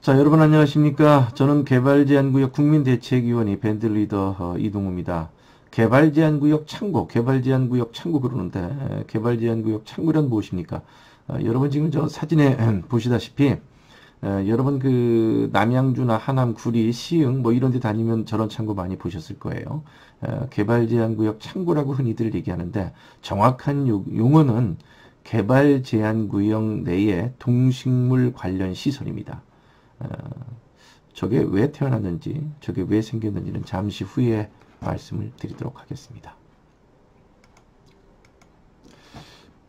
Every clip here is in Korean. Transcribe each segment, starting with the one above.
자, 여러분 안녕하십니까? 저는 개발제한구역 국민대책위원회 밴드리더 이동우입니다. 개발제한구역 창구, 개발제한구역 창구 그러는데 개발제한구역 창구란 무엇입니까? 여러분 지금 저 사진에 보시다시피 여러분 그 남양주나 하남, 구리, 시흥 뭐 이런 데 다니면 저런 창구 많이 보셨을 거예요. 개발제한구역 창구라고 흔히들 얘기하는데 정확한 용어는 개발제한구역 내의 동식물 관련 시설입니다. 저게 왜 태어났는지, 저게 왜 생겼는지는 잠시 후에 말씀을 드리도록 하겠습니다.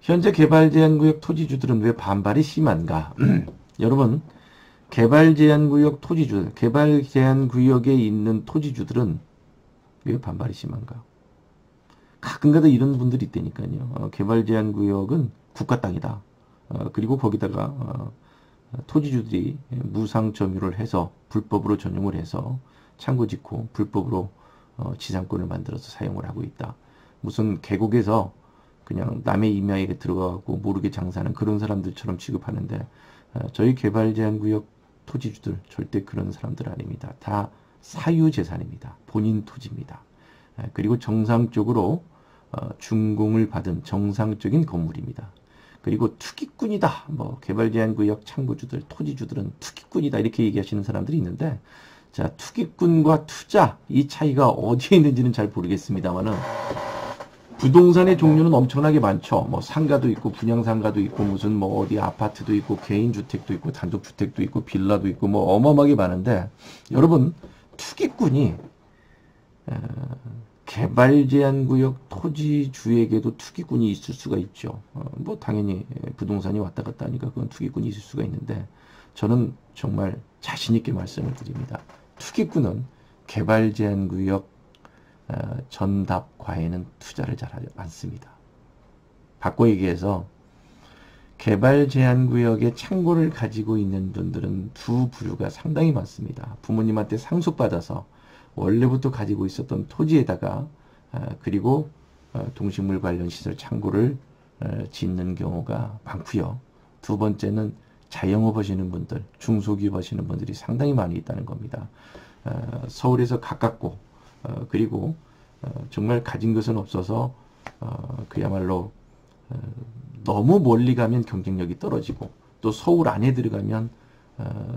현재 개발제한구역 토지주들은 왜 반발이 심한가? 여러분, 개발제한구역 토지주들, 개발제한구역에 있는 토지주들은 왜 반발이 심한가? 가끔가다 이런 분들이 있다니까요. 개발제한구역은 국가 땅이다. 그리고 거기다가 토지주들이 무상 점유를 해서 불법으로 전용을 해서 창고 짓고 불법으로 지상권을 만들어서 사용을 하고 있다. 무슨 계곡에서 그냥 남의 임야에 들어가고 모르게 장사하는 그런 사람들처럼 취급하는데 저희 개발제한구역 토지주들 절대 그런 사람들 아닙니다. 다 사유재산입니다. 본인 토지입니다. 그리고 정상적으로 준공을 받은 정상적인 건물입니다. 그리고 투기꾼이다. 뭐 개발제한구역 창구주들, 토지주들은 투기꾼이다. 이렇게 얘기하시는 사람들이 있는데 자, 투기꾼과 투자 이 차이가 어디에 있는지는 잘 모르겠습니다만은 부동산의 종류는 엄청나게 많죠. 뭐 상가도 있고 분양상가도 있고 무슨 뭐 어디 아파트도 있고 개인주택도 있고 단독주택도 있고 빌라도 있고 뭐 어마어마하게 많은데 여러분 투기꾼이 개발제한구역 토지주에게도 투기꾼이 있을 수가 있죠. 뭐 당연히 부동산이 왔다 갔다 하니까 그건 투기꾼이 있을 수가 있는데 저는 정말 자신 있게 말씀을 드립니다. 투기꾼은 개발제한구역 전답과에는 투자를 잘 않습니다. 바꿔 얘기해서 개발제한구역에 창고를 가지고 있는 분들은 두 부류가 상당히 많습니다. 부모님한테 상속받아서 원래부터 가지고 있었던 토지에다가 그리고 동식물 관련 시설 창고를 짓는 경우가 많고요. 두 번째는 자영업 하시는 분들, 중소기업 하시는 분들이 상당히 많이 있다는 겁니다. 서울에서 가깝고 그리고 정말 가진 것은 없어서 그야말로 너무 멀리 가면 경쟁력이 떨어지고 또 서울 안에 들어가면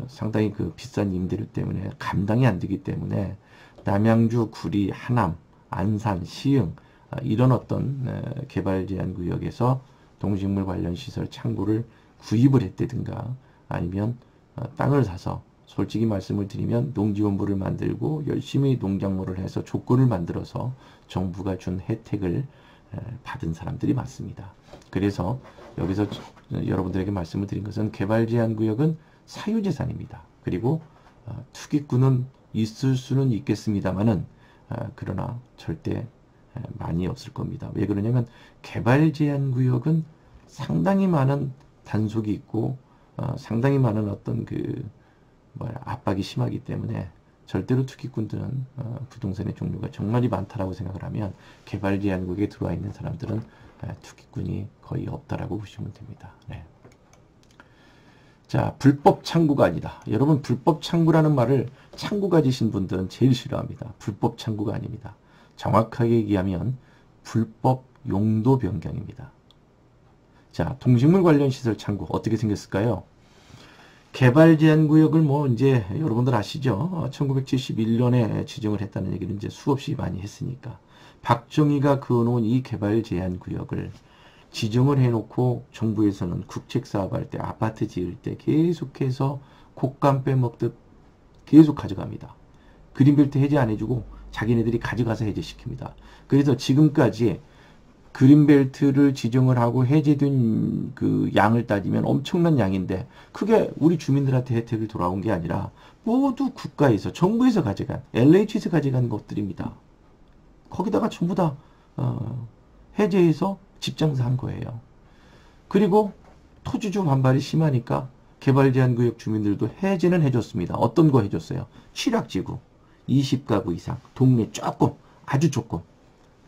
상당히 그 비싼 임대료 때문에 감당이 안 되기 때문에 남양주, 구리, 하남, 안산, 시흥 이런 어떤 개발제한구역에서 동식물 관련 시설 창고를 구입을 했다든가 아니면 땅을 사서 솔직히 말씀을 드리면 농지원부를 만들고 열심히 농작물을 해서 조건을 만들어서 정부가 준 혜택을 받은 사람들이 많습니다. 그래서 여기서 여러분들에게 말씀을 드린 것은 개발제한구역은 사유재산입니다. 그리고 투기꾼은 있을 수는 있겠습니다만은 그러나 절대 많이 없을 겁니다. 왜 그러냐면 개발제한구역은 상당히 많은 단속이 있고 상당히 많은 어떤 그 압박이 심하기 때문에 절대로 투기꾼들은 부동산의 종류가 정말이 많다라고 생각을 하면 개발제한구역에 들어와 있는 사람들은 투기꾼이 거의 없다라고 보시면 됩니다. 네. 자, 불법 창구가 아니다. 여러분 불법 창구라는 말을 창구 가지신 분들은 제일 싫어합니다. 불법 창구가 아닙니다. 정확하게 얘기하면 불법 용도 변경입니다. 자, 동식물 관련 시설 창구 어떻게 생겼을까요? 개발제한구역을 뭐 이제 여러분들 아시죠? 1971년에 지정을 했다는 얘기를 이제 수없이 많이 했으니까 박정희가 그어놓은 이 개발제한구역을 지정을 해놓고 정부에서는 국책사업할 때 아파트 지을 때 계속해서 곶감 빼먹듯 계속 가져갑니다. 그린벨트 해제 안 해주고 자기네들이 가져가서 해제시킵니다. 그래서 지금까지 그린벨트를 지정을 하고 해제된 그 양을 따지면 엄청난 양인데 그게 우리 주민들한테 혜택을 돌아온 게 아니라 모두 국가에서 정부에서 가져간 LH에서 가져간 것들입니다. 거기다가 전부 다 해제해서 집장사 한 거예요. 그리고 토지주 반발이 심하니까 개발제한구역 주민들도 해제는 해줬습니다. 어떤 거 해줬어요? 취락지구 20가구 이상 동네 조금 아주 조금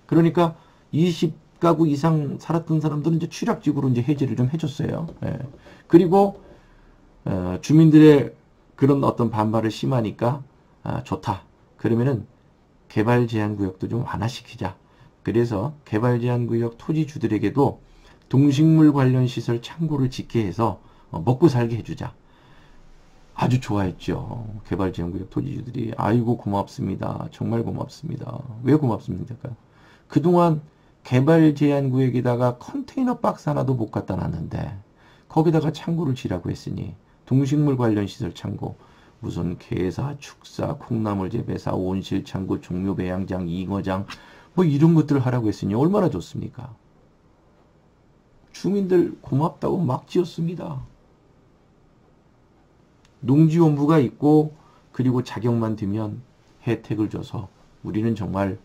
그러니까 20가구 이상 살았던 사람들은 이제 취락지구로 이제 해제를 좀 해줬어요. 예. 그리고 주민들의 그런 어떤 반발을 심하니까 좋다. 그러면은 개발 제한 구역도 좀 완화시키자. 그래서 개발 제한 구역 토지주들에게도 동식물 관련 시설 창고를 짓게 해서 먹고 살게 해주자. 아주 좋아했죠. 개발 제한 구역 토지주들이. 아이고 고맙습니다. 정말 고맙습니다. 왜 고맙습니까? 그동안 개발 제한 구역에다가 컨테이너 박스 하나도 못 갖다 놨는데 거기다가 창고를 지라고 했으니 동식물 관련 시설 창고, 무슨 게사, 축사, 콩나물 재배사, 온실 창고, 종묘 배양장, 잉어장 뭐 이런 것들을 하라고 했으니 얼마나 좋습니까? 주민들 고맙다고 막 지었습니다. 농지원부가 있고 그리고 자격만 되면 혜택을 줘서 우리는 정말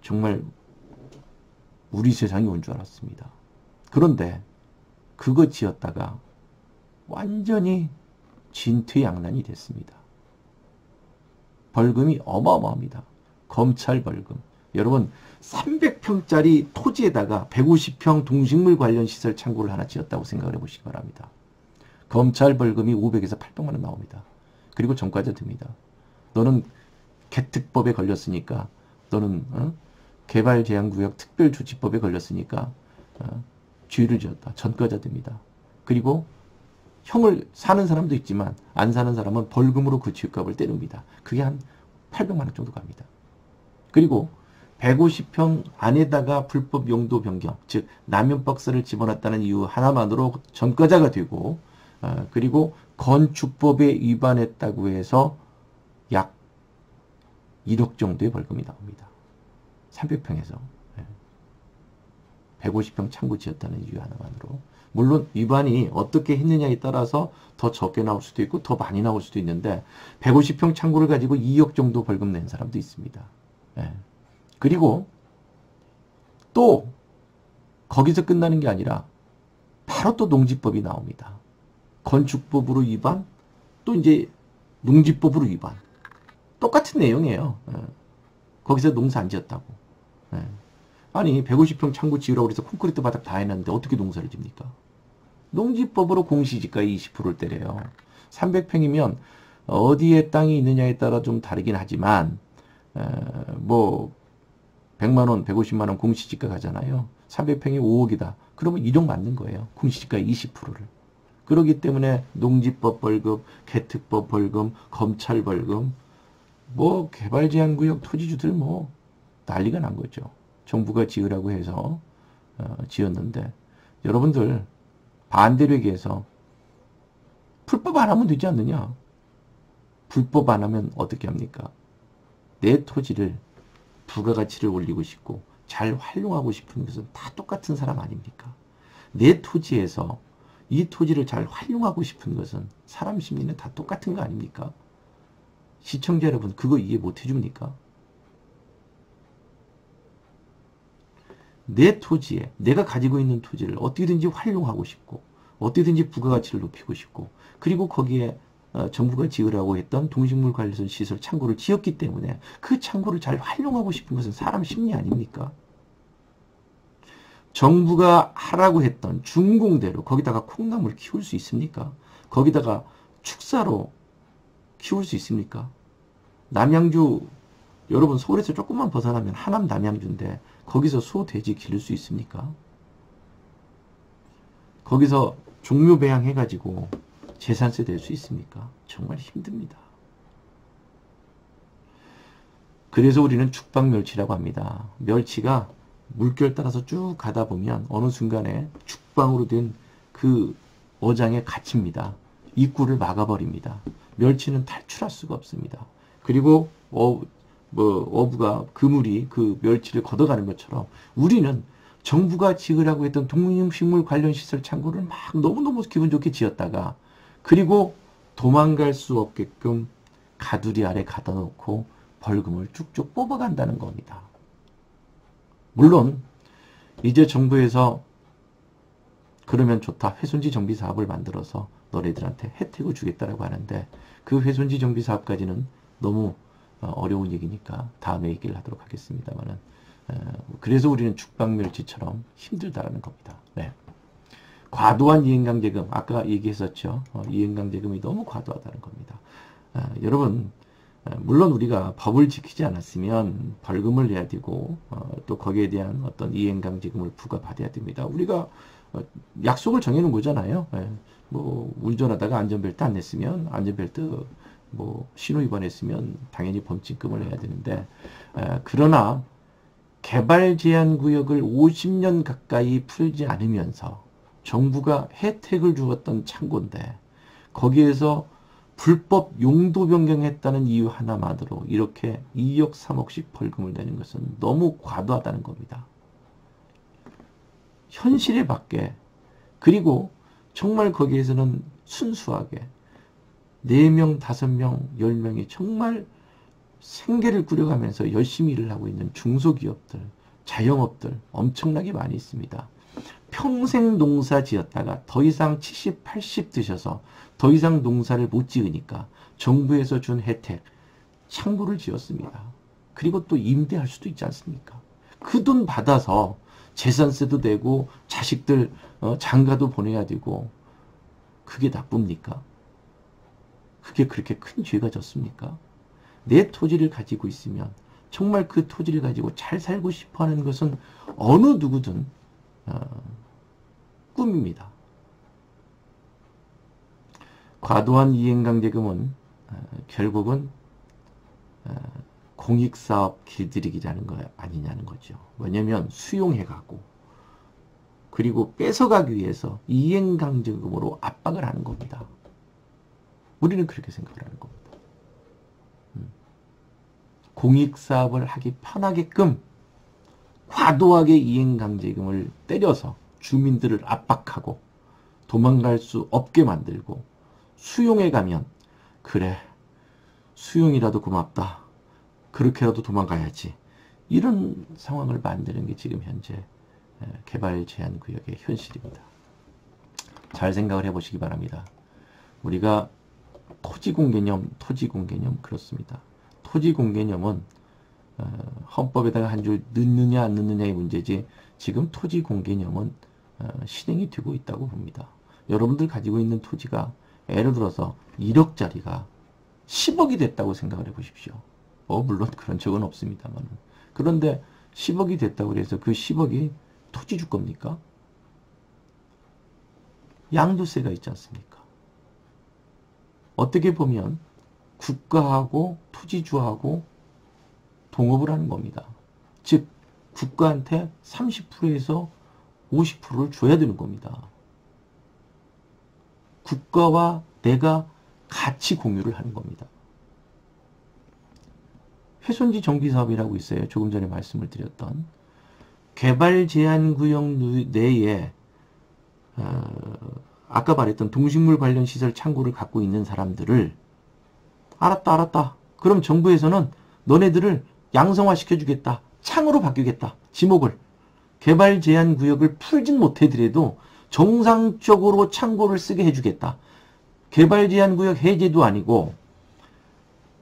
정말 우리 세상이 온 줄 알았습니다. 그런데 그거 지었다가 완전히 진퇴양난이 됐습니다. 벌금이 어마어마합니다. 검찰 벌금. 여러분 300평짜리 토지에다가 150평 동식물 관련 시설 창고를 하나 지었다고 생각을 해보시기 바랍니다. 검찰 벌금이 500에서 800만 원 나옵니다. 그리고 전과자 듭니다. 너는 개특법에 걸렸으니까, 너는 개발제한구역 특별조치법에 걸렸으니까 죄를 지었다. 전과자 됩니다. 그리고 형을 사는 사람도 있지만 안 사는 사람은 벌금으로 그 집값을 때립니다. 그게 한 800만 원 정도 갑니다. 그리고 150평 안에다가 불법 용도 변경, 즉 남용박스를 집어넣었다는 이유 하나만으로 전과자가 되고, 그리고 건축법에 위반했다고 해서 약 1억 정도의 벌금이 나옵니다. 300평에서 150평 창고 지었다는 이유 하나만으로. 물론 위반이 어떻게 했느냐에 따라서 더 적게 나올 수도 있고 더 많이 나올 수도 있는데 150평 창고를 가지고 2억 정도 벌금 낸 사람도 있습니다. 그리고 또 거기서 끝나는 게 아니라 바로 또 농지법이 나옵니다. 건축법으로 위반, 또 이제 농지법으로 위반. 똑같은 내용이에요. 거기서 농사 안 지었다고. 아니 150평 창고 지으라고 그래서 콘크리트 바닥 다 해놨는데 어떻게 농사를 집니까? 농지법으로 공시지가의 20%를 때려요. 300평이면 어디에 땅이 있느냐에 따라 좀 다르긴 하지만 뭐 100만원, 150만원 공시지가 가잖아요. 300평이 5억이다. 그러면 1억 맞는 거예요. 공시지가의 20%를. 그렇기 때문에 농지법 벌금, 개특법 벌금, 검찰 벌금, 뭐 개발제한구역 토지주들 뭐 난리가 난 거죠. 정부가 지으라고 해서 지었는데 여러분들 반대로 얘기해서 불법 안 하면 되지 않느냐. 불법 안 하면 어떻게 합니까? 내 토지를 부가가치를 올리고 싶고 잘 활용하고 싶은 것은 다 똑같은 사람 아닙니까? 내 토지에서 이 토지를 잘 활용하고 싶은 것은 사람 심리는 다 똑같은 거 아닙니까? 시청자 여러분 그거 이해 못 해줍니까? 내 토지에 내가 가지고 있는 토지를 어떻게든지 활용하고 싶고 어떻게든지 부가가치를 높이고 싶고 그리고 거기에 정부가 지으라고 했던 동식물 관련 시설 창고를 지었기 때문에 그 창고를 잘 활용하고 싶은 것은 사람 심리 아닙니까? 정부가 하라고 했던 준공대로 거기다가 콩나물 키울 수 있습니까? 거기다가 축사로 키울 수 있습니까? 남양주 여러분 서울에서 조금만 벗어나면 하남 남양주인데 거기서 소, 돼지 기를 수 있습니까? 거기서 종묘 배양 해가지고 재산세 낼 수 있습니까? 정말 힘듭니다. 그래서 우리는 죽방멸치라고 합니다. 멸치가 물결 따라서 쭉 가다 보면 어느 순간에 죽방으로 된 그 어장에 갇힙니다. 입구를 막아버립니다. 멸치는 탈출할 수가 없습니다. 그리고 어부가 그물이 그 멸치를 걷어가는 것처럼 우리는 정부가 지으라고 했던 동식물 관련 시설 창고를 막 너무너무 기분 좋게 지었다가 그리고 도망갈 수 없게끔 가두리 아래 가다 놓고 벌금을 쭉쭉 뽑아간다는 겁니다. 물론 이제 정부에서 그러면 좋다. 회손지 정비 사업을 만들어서 너네들한테 혜택을 주겠다라고 하는데 그 회손지 정비 사업까지는 너무 어려운 얘기니까 다음에 얘기를 하도록 하겠습니다만은 그래서 우리는 죽방멸치처럼 힘들다라는 겁니다. 네. 과도한 이행강제금, 아까 얘기했었죠. 이행강제금이 너무 과도하다는 겁니다. 여러분, 물론 우리가 법을 지키지 않았으면 벌금을 내야 되고 또 거기에 대한 어떤 이행강제금을 부과받아야 됩니다. 우리가 약속을 정해놓은 거잖아요. 뭐 운전하다가 안전벨트 안 냈으면 안전벨트 뭐 신호 위반했으면 당연히 범칙금을 내야 되는데 그러나 개발 제한 구역을 50년 가까이 풀지 않으면서 정부가 혜택을 주었던 창고인데 거기에서 불법 용도 변경했다는 이유 하나만으로 이렇게 2억 3억씩 벌금을 내는 것은 너무 과도하다는 겁니다. 현실에 맞게, 그리고 정말 거기에서는 순수하게 4명, 5명, 10명이 정말 생계를 꾸려가면서 열심히 일을 하고 있는 중소기업들, 자영업들 엄청나게 많이 있습니다. 평생 농사 지었다가 더 이상 70, 80 드셔서 더 이상 농사를 못 지으니까 정부에서 준 혜택, 창고를 지었습니다. 그리고 또 임대할 수도 있지 않습니까? 그 돈 받아서 재산세도 내고 자식들 장가도 보내야 되고 그게 나쁩니까? 그게 그렇게 큰 죄가 졌습니까? 내 토지를 가지고 있으면 정말 그 토지를 가지고 잘 살고 싶어하는 것은 어느 누구든 꿈입니다. 과도한 이행강제금은 결국은 공익사업 길들이기라는 거 아니냐는 거죠. 왜냐하면 수용해가고 그리고 뺏어가기 위해서 이행강제금으로 압박을 하는 겁니다. 우리는 그렇게 생각을 하는 겁니다. 공익사업을 하기 편하게끔 과도하게 이행강제금을 때려서 주민들을 압박하고 도망갈 수 없게 만들고 수용해 가면 그래 수용이라도 고맙다 그렇게라도 도망가야지 이런 상황을 만드는 게 지금 현재 개발 제한 구역의 현실입니다. 잘 생각을 해보시기 바랍니다. 우리가 토지공개념 그렇습니다. 토지공개념은 헌법에다가 한 줄 넣느냐 안 넣느냐의 문제지 지금 토지공개념은 실행이 되고 있다고 봅니다. 여러분들 가지고 있는 토지가 예를 들어서 1억짜리가 10억이 됐다고 생각을 해보십시오. 물론 그런 적은 없습니다만 그런데 10억이 됐다고 해서 그 10억이 토지주 겁니까? 양도세가 있지 않습니까? 어떻게 보면 국가하고 토지주하고 동업을 하는 겁니다. 즉 국가한테 30%에서 50%를 줘야 되는 겁니다. 국가와 내가 같이 공유를 하는 겁니다. 훼손지 정비사업이라고 있어요. 조금 전에 말씀을 드렸던 개발 제한 구역 내에 아까 말했던 동식물 관련 시설 창고를 갖고 있는 사람들을 알았다. 그럼 정부에서는 너네들을 양성화 시켜주겠다. 창으로 바뀌겠다. 지목을. 개발 제한 구역을 풀진 못해더라도 정상적으로 창고를 쓰게 해주겠다. 개발 제한 구역 해제도 아니고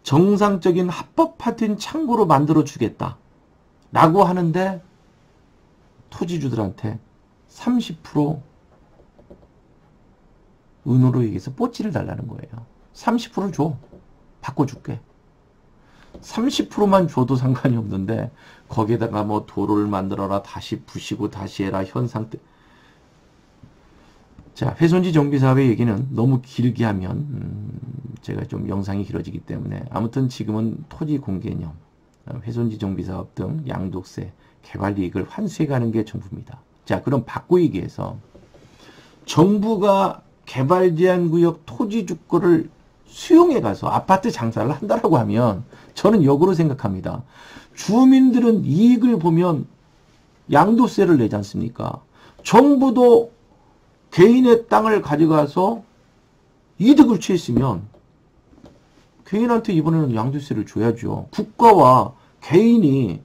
정상적인 합법화된 창고로 만들어주겠다. 라고 하는데 토지주들한테 30% 은으로 얘기해서 뽀찌를 달라는 거예요. 30% 줘. 바꿔줄게. 30%만 줘도 상관이 없는데 거기에다가 뭐 도로를 만들어라 다시 부시고 다시 해라 현상 때. 자, 훼손지 정비사업의 얘기는 너무 길게 하면 제가 좀 영상이 길어지기 때문에 아무튼 지금은 토지 공개념, 훼손지 정비사업 등 양도세, 개발이익을 환수해가는 게 정부입니다. 자, 그럼 바꿔 얘기해서 정부가 개발 제한 구역 토지 주거를 수용해 가서 아파트 장사를 한다라고 하면 저는 역으로 생각합니다. 주민들은 이익을 보면 양도세를 내지 않습니까? 정부도 개인의 땅을 가져가서 이득을 취했으면 개인한테 이번에는 양도세를 줘야죠. 국가와 개인이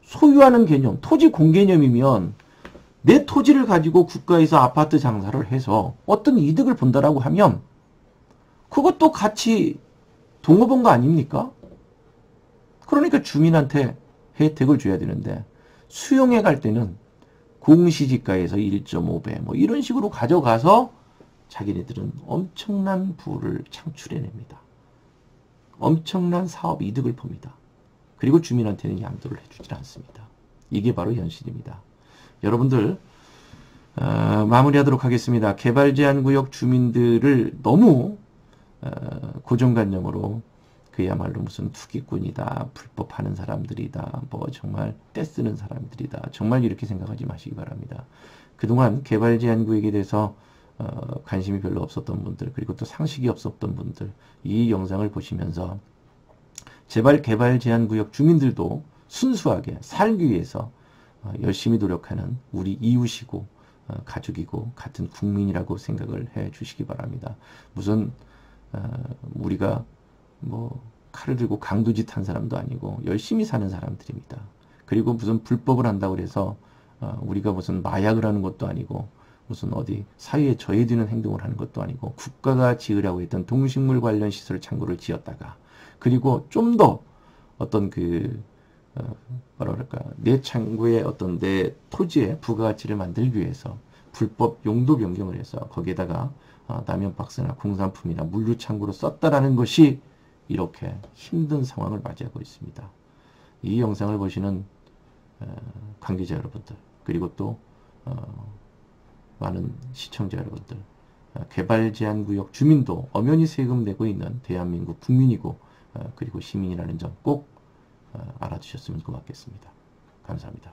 소유하는 개념, 토지 공개념이면 내 토지를 가지고 국가에서 아파트 장사를 해서 어떤 이득을 본다라고 하면 그것도 같이 동업한 거 아닙니까? 그러니까 주민한테 혜택을 줘야 되는데 수용해 갈 때는 공시지가에서 1.5배 뭐 이런 식으로 가져가서 자기네들은 엄청난 부를 창출해냅니다. 엄청난 사업 이득을 봅니다. 그리고 주민한테는 양도를 해주질 않습니다. 이게 바로 현실입니다. 여러분들 마무리하도록 하겠습니다. 개발제한구역 주민들을 너무 고정관념으로 그야말로 무슨 투기꾼이다, 불법하는 사람들이다, 뭐 정말 떼쓰는 사람들이다, 정말 이렇게 생각하지 마시기 바랍니다. 그동안 개발제한구역에 대해서 관심이 별로 없었던 분들, 그리고 또 상식이 없었던 분들, 이 영상을 보시면서 제발 개발제한구역 주민들도 순수하게 살기 위해서 열심히 노력하는 우리 이웃이고 가족이고 같은 국민이라고 생각을 해 주시기 바랍니다. 무슨 우리가 뭐 칼을 들고 강도짓 한 사람도 아니고 열심히 사는 사람들입니다. 그리고 무슨 불법을 한다고 해서 우리가 무슨 마약을 하는 것도 아니고 무슨 어디 사회에 저해되는 행동을 하는 것도 아니고 국가가 지으려고 했던 동식물 관련 시설 창고를 지었다가 그리고 좀 더 어떤 뭐라 그럴까 내 창고에 어떤 내 토지의 부가가치를 만들기 위해서 불법 용도 변경을 해서 거기에다가 라면 박스나 공산품이나 물류 창고로 썼다라는 것이 이렇게 힘든 상황을 맞이하고 있습니다. 이 영상을 보시는 관계자 여러분들 그리고 또 많은 시청자 여러분들 개발제한구역 주민도 엄연히 세금 내고 있는 대한민국 국민이고 그리고 시민이라는 점 꼭 알아두셨으면 고맙겠습니다. 감사합니다.